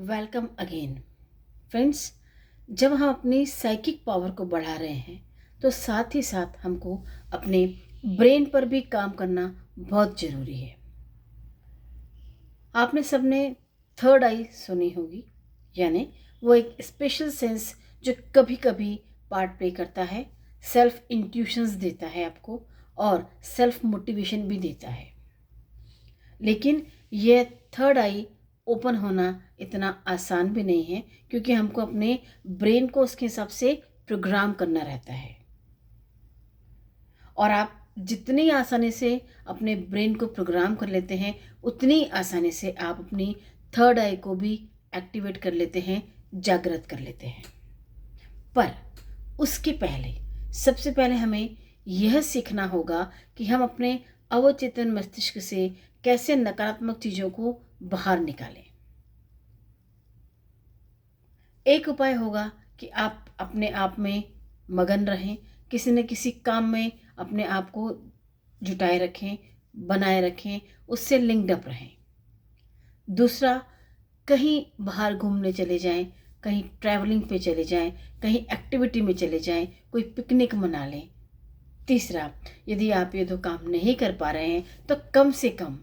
Welcome again friends. जब हम अपनी साइकिक पावर को बढ़ा रहे हैं तो साथ ही साथ हमको अपने ब्रेन पर भी काम करना बहुत ज़रूरी है। आपने सबने थर्ड आई सुनी होगी, यानी वो एक स्पेशल सेंस जो कभी कभी पार्ट प्ले करता है, सेल्फ इंट्यूशंस देता है आपको और सेल्फ मोटिवेशन भी देता है। लेकिन यह थर्ड आई ओपन होना इतना आसान भी नहीं है, क्योंकि हमको अपने ब्रेन को उसके हिसाब से प्रोग्राम करना रहता है। और आप जितनी आसानी से अपने ब्रेन को प्रोग्राम कर लेते हैं, उतनी आसानी से आप अपनी थर्ड आई को भी एक्टिवेट कर लेते हैं, जागृत कर लेते हैं। पर उसके पहले सबसे पहले हमें यह सीखना होगा कि हम अपने अवचेतन मस्तिष्क से कैसे नकारात्मक चीज़ों को बाहर निकालें। एक उपाय होगा कि आप अपने आप में मगन रहें, किसी न किसी काम में अपने आप को जुटाए रखें, बनाए रखें, उससे लिंक्ड अप रहें। दूसरा, कहीं बाहर घूमने चले जाएं, कहीं ट्रैवलिंग पे चले जाएं, कहीं एक्टिविटी में चले जाएं, कोई पिकनिक मना लें। तीसरा, यदि आप ये दो काम नहीं कर पा रहे हैं तो कम से कम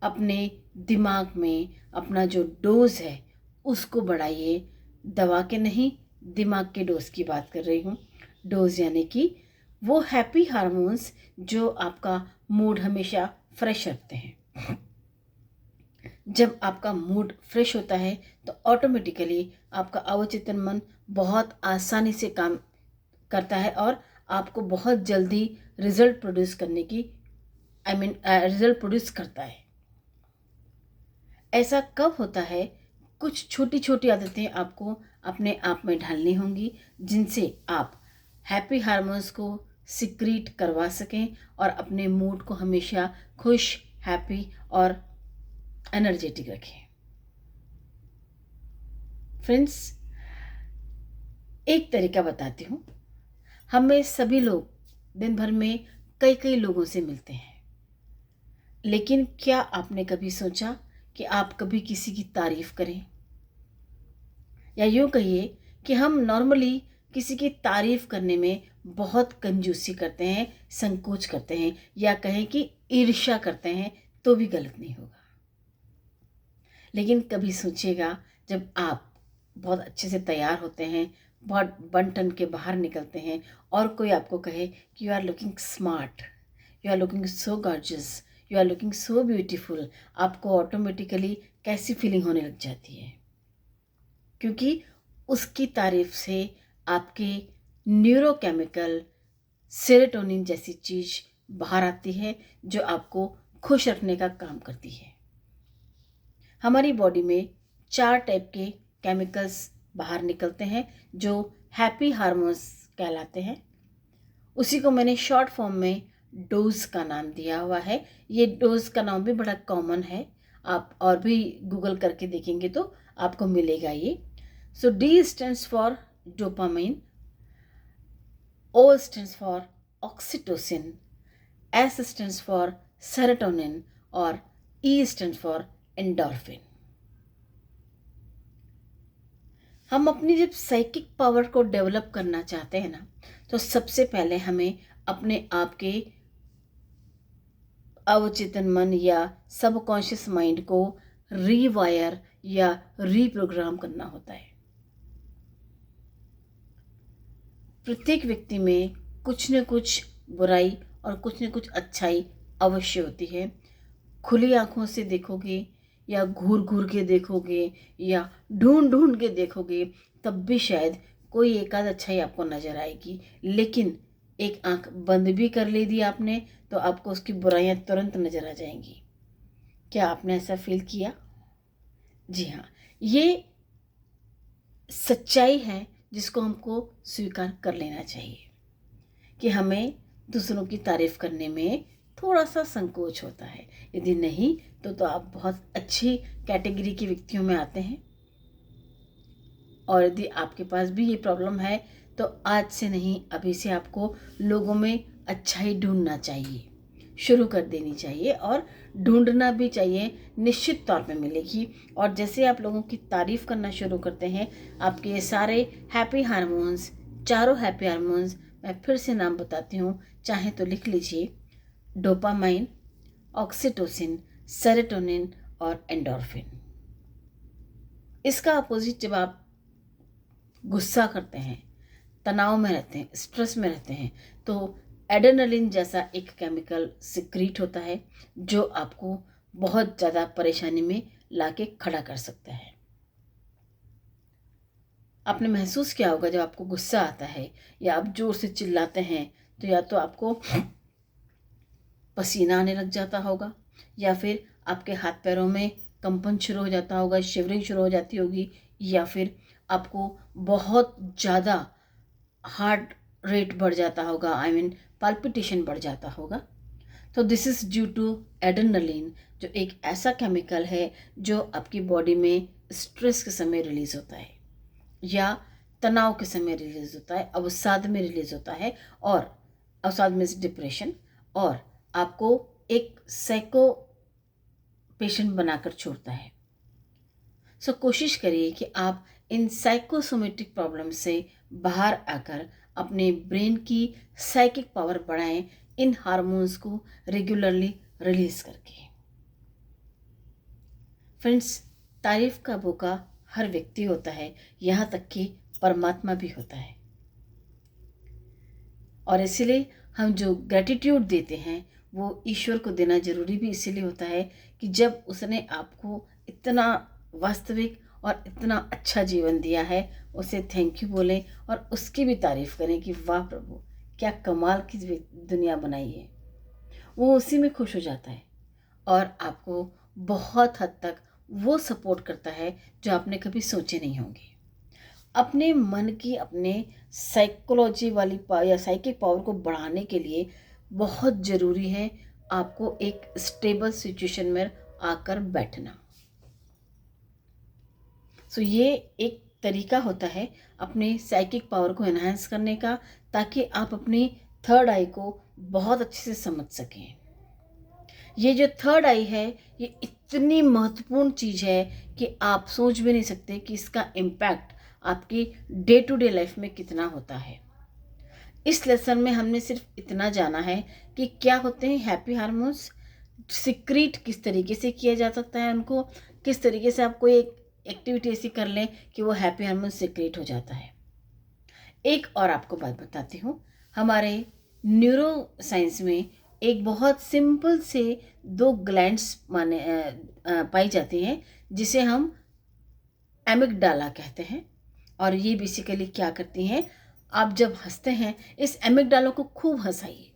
अपने दिमाग में अपना जो डोज है उसको बढ़ाइए। दवा के नहीं, दिमाग के डोज की बात कर रही हूँ। डोज यानी कि वो हैप्पी हार्मोन्स जो आपका मूड हमेशा फ्रेश रखते हैं। जब आपका मूड फ्रेश होता है तो ऑटोमेटिकली आपका अवचेतन मन बहुत आसानी से काम करता है और आपको बहुत जल्दी रिजल्ट प्रोड्यूस करने की रिजल्ट प्रोड्यूस करता है। ऐसा कब होता है? कुछ छोटी छोटी आदतें आपको अपने आप में ढालनी होंगी, जिनसे आप हैप्पी हार्मोन्स को सिक्रीट करवा सकें और अपने मूड को हमेशा खुश, हैप्पी और एनर्जेटिक रखें। फ्रेंड्स, एक तरीका बताती हूँ। हमें सभी लोग दिन भर में कई कई लोगों से मिलते हैं, लेकिन क्या आपने कभी सोचा कि आप कभी किसी की तारीफ करें? या यूँ कहिए कि हम नॉर्मली किसी की तारीफ करने में बहुत कंजूसी करते हैं, संकोच करते हैं, या कहें कि ईर्ष्या करते हैं, तो भी गलत नहीं होगा। लेकिन कभी सोचिएगा, जब आप बहुत अच्छे से तैयार होते हैं, बहुत बन ठन के बाहर निकलते हैं और कोई आपको कहे कि you are looking smart, you are looking so gorgeous, you are looking so beautiful, आपको ऑटोमेटिकली कैसी फीलिंग होने लग जाती है? क्योंकि उसकी तारीफ से आपके न्यूरोकेमिकल सेरोटोनिन जैसी चीज़ बाहर आती है, जो आपको खुश रखने का काम करती है। हमारी बॉडी में 4 टाइप के केमिकल्स बाहर निकलते हैं जो हैप्पी हार्मोन्स कहलाते हैं। उसी को मैंने शॉर्ट फॉर्म में डोज का नाम दिया हुआ है। ये डोज का नाम भी बड़ा कॉमन है, आप और भी गूगल करके देखेंगे तो आपको मिलेगा ये। So D stands for dopamine, O stands for oxytocin, S stands for serotonin और ई स्टैंड्स फॉर एंडोर्फिन। हम अपनी जब साइकिक पावर को डेवलप करना चाहते हैं ना, तो सबसे पहले हमें अपने आप के अवचेतन मन या सबकॉन्शियस माइंड को रीवायर या रीप्रोग्राम करना होता है। प्रत्येक व्यक्ति में कुछ न कुछ बुराई और कुछ न कुछ अच्छाई अवश्य होती है। खुली आंखों से देखोगे या घूर घूर के देखोगे या ढूंढ ढूंढ के देखोगे, तब भी शायद कोई एक आध अच्छाई आपको नजर आएगी। लेकिन एक आंख बंद भी कर ली दी आपने तो आपको उसकी बुराइयां तुरंत नजर आ जाएंगी। क्या आपने ऐसा फील किया? जी हाँ, ये सच्चाई है जिसको हमको स्वीकार कर लेना चाहिए कि हमें दूसरों की तारीफ करने में थोड़ा सा संकोच होता है। यदि नहीं तो आप बहुत अच्छी कैटेगरी के व्यक्तियों में आते हैं। और यदि आपके पास भी ये प्रॉब्लम है तो आज से नहीं, अभी से आपको लोगों में अच्छाई ढूंढना चाहिए। शुरू कर देनी चाहिए और ढूंढना भी चाहिए, निश्चित तौर पे मिलेगी। और जैसे आप लोगों की तारीफ़ करना शुरू करते हैं, आपके ये सारे हैप्पी हार्मोन्स, चारों हैप्पी हार्मोन्स, मैं फिर से नाम बताती हूँ, चाहे तो लिख लीजिए, डोपामाइन, ऑक्सीटोसिन, सेरोटोनिन और एंडोर्फिन। इसका अपोजिट जब आप गुस्सा करते हैं, तनाव में रहते हैं, स्ट्रेस में रहते हैं, तो एड्रेनलिन जैसा एक केमिकल सिक्रीट होता है जो आपको बहुत ज़्यादा परेशानी में लाके खड़ा कर सकता है। आपने महसूस किया होगा जब आपको गुस्सा आता है या आप जोर से चिल्लाते हैं तो या तो आपको पसीना आने लग जाता होगा या फिर आपके हाथ पैरों में कंपन शुरू हो जाता होगा, शिवरिंग शुरू हो जाती होगी, या फिर आपको बहुत ज़्यादा हार्ट रेट बढ़ जाता होगा, आई मीन पल्पिटेशन बढ़ जाता होगा। तो this is due to adrenaline, जो एक ऐसा केमिकल है जो आपकी बॉडी में स्ट्रेस के समय रिलीज़ होता है या तनाव के समय रिलीज़ होता है, अवसाद में रिलीज़ होता है, और अवसाद मीन्स डिप्रेशन, और आपको एक साइको पेशेंट बनाकर छोड़ता है। सो कोशिश करिए कि आप इन साइकोसोमेटिक प्रॉब्लम से बाहर आकर अपने ब्रेन की साइकिक पावर बढ़ाएं, इन हार्मोन्स को रेगुलरली रिलीज करके। फ्रेंड्स, तारीफ का भूखा हर व्यक्ति होता है, यहाँ तक कि परमात्मा भी होता है, और इसीलिए हम जो ग्रेटिट्यूड देते हैं वो ईश्वर को देना जरूरी भी इसीलिए होता है कि जब उसने आपको इतना वास्तविक और इतना अच्छा जीवन दिया है, उसे थैंक यू बोलें और उसकी भी तारीफ करें कि वाह प्रभु, क्या कमाल की दुनिया बनाई है। वो उसी में खुश हो जाता है और आपको बहुत हद तक वो सपोर्ट करता है जो आपने कभी सोचे नहीं होंगे। अपने मन की, अपने साइकोलॉजी वाली या साइकिक पावर को बढ़ाने के लिए बहुत ज़रूरी है आपको एक स्टेबल सिचुएशन में आकर बैठना। सो ये एक तरीका होता है अपने साइकिक पावर को एनहांस करने का, ताकि आप अपनी थर्ड आई को बहुत अच्छे से समझ सकें। ये जो थर्ड आई है, ये इतनी महत्वपूर्ण चीज़ है कि आप सोच भी नहीं सकते कि इसका इम्पैक्ट आपकी डे टू डे लाइफ में कितना होता है। इस लेसन में हमने सिर्फ इतना जाना है कि क्या होते हैं हैप्पी हार्मोन्स, सिक्रीट किस तरीके से किया जा सकता है उनको, किस तरीके से आप कोई एक एक्टिविटी ऐसी कर लें कि वो हैप्पी हार्मोन सिक्रीट हो जाता है। एक और आपको बात बताती हूँ, हमारे न्यूरो साइंस में एक बहुत सिंपल से दो ग्लैंड्स पाई जाती हैं जिसे हम एमिगडाला कहते हैं, और ये बेसिकली क्या करती हैं, आप जब हंसते हैं इस एमिगडाला को खूब हंसाइए।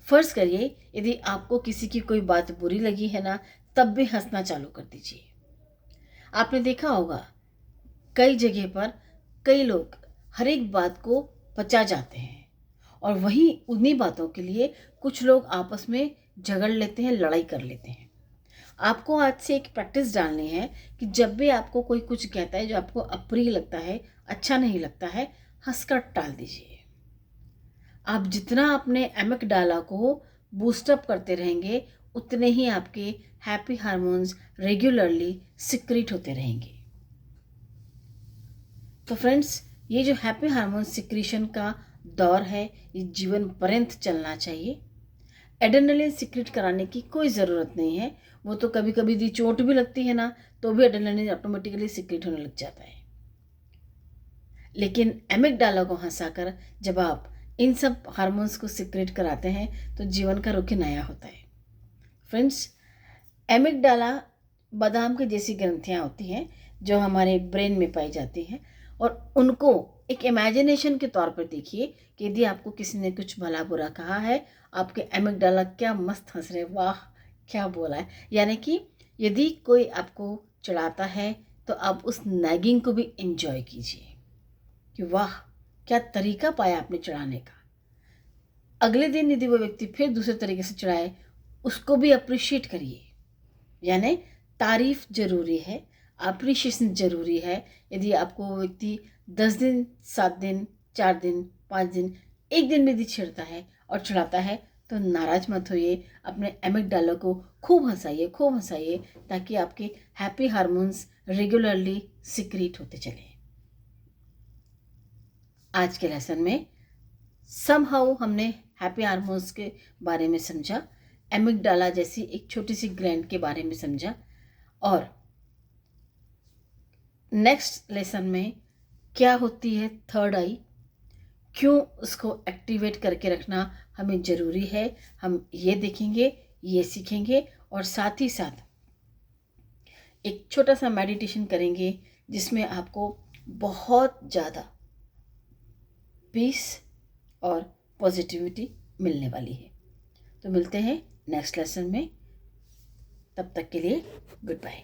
फर्ज करिए यदि आपको किसी की कोई बात बुरी लगी है ना, तब भी हंसना चालू कर दीजिए। आपने देखा होगा कई जगह पर कई लोग हर एक बात को पचा जाते हैं और वहीं उन्हीं बातों के लिए कुछ लोग आपस में झगड़ लेते हैं, लड़ाई कर लेते हैं। आपको आज से एक प्रैक्टिस डालनी है कि जब भी आपको कोई कुछ कहता है जो आपको अप्रिय लगता है, अच्छा नहीं लगता है, हंसकर टाल दीजिए। आप जितना अपने एमिगडाला को बूस्टअप करते रहेंगे, उतने ही आपके हैप्पी हार्मोन्स रेगुलरली सिक्रीट होते रहेंगे। तो फ्रेंड्स, ये जो हैप्पी हार्मोन सिक्रीशन का दौर है, ये जीवन पर्यंत चलना चाहिए। एड्रेनलिन सिक्रीट कराने की कोई ज़रूरत नहीं है, वो तो कभी कभी यदि चोट भी लगती है ना, तो भी एड्रेनलिन ऑटोमेटिकली सिक्रीट होने लग जाता है। लेकिन एमिगडाला को हंसाकर जब आप इन सब हार्मोन्स को सिक्रेट कराते हैं तो जीवन का रुख नया होता है। फ्रेंड्स, एमिगडाला बादाम की जैसी ग्रंथियाँ होती हैं जो हमारे ब्रेन में पाई जाती हैं, और उनको एक इमेजिनेशन के तौर पर देखिए कि यदि आपको किसी ने कुछ भला बुरा कहा है, आपके एमिगडाला क्या मस्त हंस रहे, वाह क्या बोला है। यानी कि यदि कोई आपको चिढ़ाता है तो आप उस नैगिंग को भी एंजॉय कीजिए कि वाह क्या तरीका पाया आपने चढ़ाने का। अगले दिन यदि वो व्यक्ति फिर दूसरे तरीके से चढ़ाए, उसको भी अप्रिशिएट करिए। यानी तारीफ जरूरी है, अप्रिशिएशन जरूरी है। यदि आपको वो व्यक्ति 10 दिन, 7 दिन, 4 दिन, 5 दिन, एक दिन में यदि छिड़ता है और चढ़ाता है, तो नाराज मत होइए, अपने एमिगडाला को खूब हंसाइए ताकि आपके हैप्पी हार्मोन्स रेगुलरली सिक्रीट होते चले। आज के लेसन में समहाउ हमने हैप्पी हार्मोन्स के बारे में समझा, एमिगडाला जैसी एक छोटी सी ग्लैंड के बारे में समझा, और नेक्स्ट लेसन में क्या होती है थर्ड आई, क्यों उसको एक्टिवेट करके रखना हमें ज़रूरी है, हम ये देखेंगे, ये सीखेंगे, और साथ ही साथ एक छोटा सा मेडिटेशन करेंगे जिसमें आपको बहुत ज़्यादा पीस और पॉजिटिविटी मिलने वाली है। तो मिलते हैं नेक्स्ट लेसन में, तब तक के लिए गुड बाय।